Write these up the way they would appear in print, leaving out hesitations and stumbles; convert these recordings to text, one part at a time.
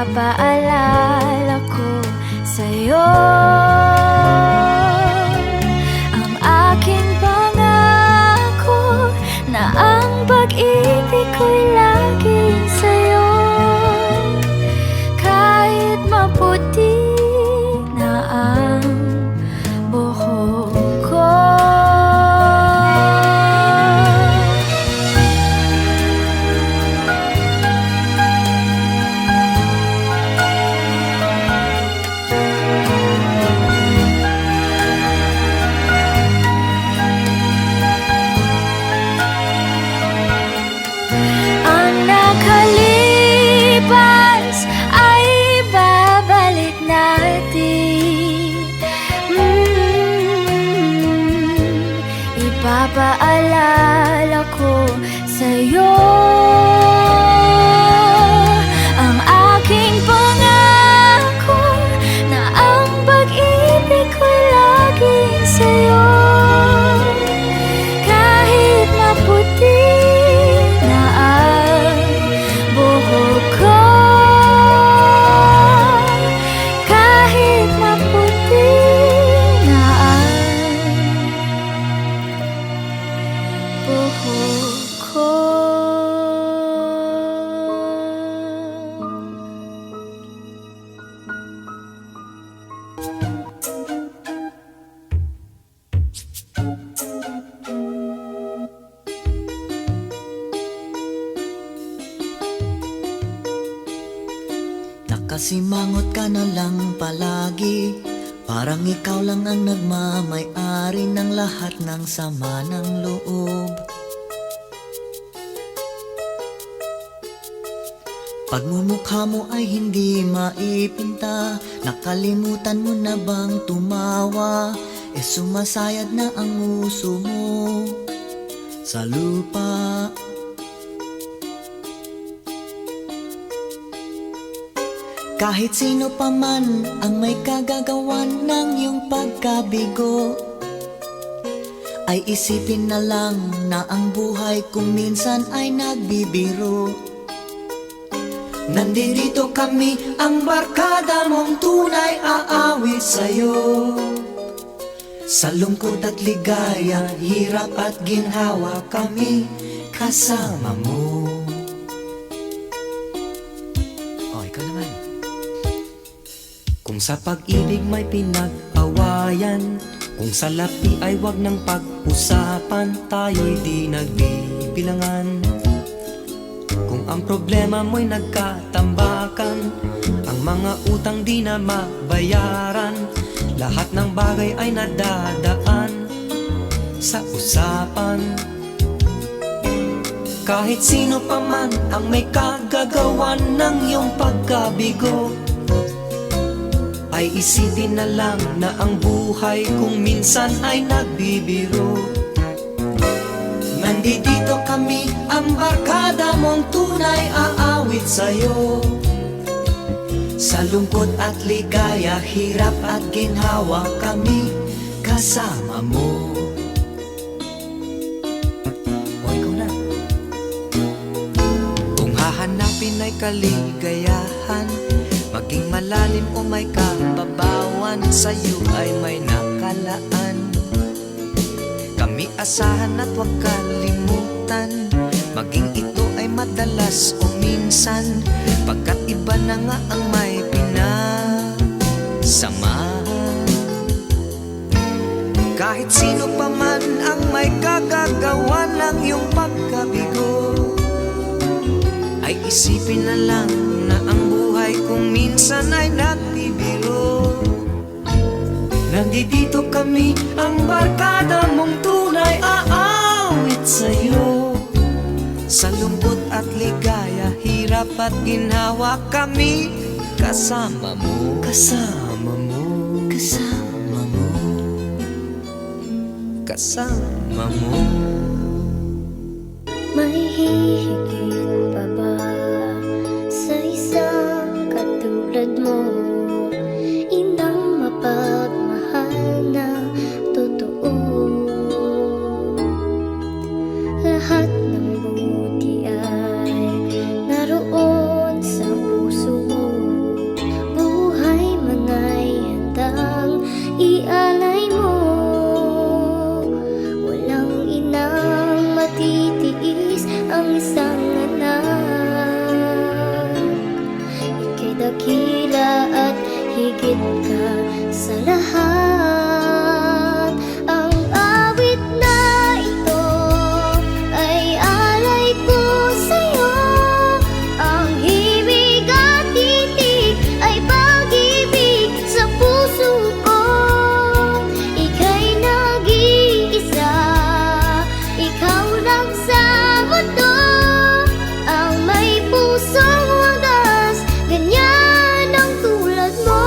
Ipapaalala ko sa'yo ang aking pangako na ang pag-ibig ko'y laging sa'yo. Kahit maputi na ang buhok ko, ang nakalipas ay babalik natin. Ipapaalala ko sa'yo ang aking pangako na ang pag-ibig ko'y laging sa'yo. Kahit maputi na ang buhok ko, kahit maputi na ang buhok ko. Nakasimangot ka na lang palagi, parang ikaw lang ang nagmamay-ari ng lahat ng sama ng loob. Pagmumukha mo ay hindi maipinta, nakalimutan mo na bang tumawa? Sumasayad na ang uso mo sa lupa. Kahit sino pa man ang may kagagawan ng iyong pagkabigo, ay isipin na lang na ang buhay kung minsan ay nagbibiro. Nandito kami, ang barkada mong tunay aawit sa'yo. Sa lungkot at ligaya, hirap at ginhawa, kami kasama mo. Ikaw naman. Kung sa pag-ibig may pinag-awayan, kung sa lapi ay wag nang pag-usapan, tayo'y di nagbibilangan. Kung ang problema mo'y nagkatambakan, ang mga utang di na mabayaran, lahat ng bagay ay nadadaan sa usapan. Kahit sino pa man ang may kagagawan ng iyong pagkabigo, ay isipin na lang na ang buhay kung minsan ay nagbibiro. Nandito kami, ang barkada mong tunay aawit sa'yo. Sa lungkot at ligaya, hirap at ginhawa, kami kasama mo. Ikaw na. Kung hahanapin ay kaligayahan, maging malalim o may kababawan, sa'yo ay may nakalaan. Kami asahan at huwag kalimutan, maging ito ay madalas o minsan, pagkat iba na nga ang may pinasamahan. Kahit sino pa man ang may kagagawa ng iyong pagkabigo, ay isipin na lang na ang buhay kung minsan ay nagbibiro. Nandito kami, ang barkada mong tunay aawit sa'yo. Sa lungkot at ligaya, hirap at ginhawa, kami kasama mo. Kasama mo, kasama mo, Kasama mo. May hihigit pa ba sa isang katulad mo? Inang mapagmahal na totoo. Lahat ng buti ay naroon sa puso mo. dakila at higit ka sa lahat. Ang awit na ito ay alay ko sa'yo. Ang himig at titig ay pag-ibig sa puso ko. Ika'y nag-iisa, ikaw lang sa mundo ang may pusong wagas, ganyan ang tulad mo.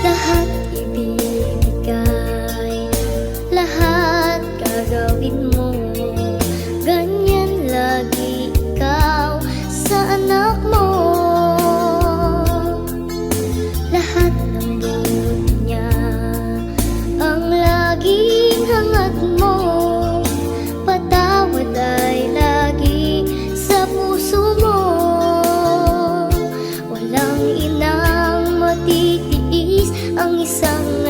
Lahat ibibigay, lahat gagawin mo, ganyan lagi ikaw sa anak mo. Lahat ng buod niya ang laging hangat mo, patawad ay lagi sa puso mo. Walang inang matitiis ang isang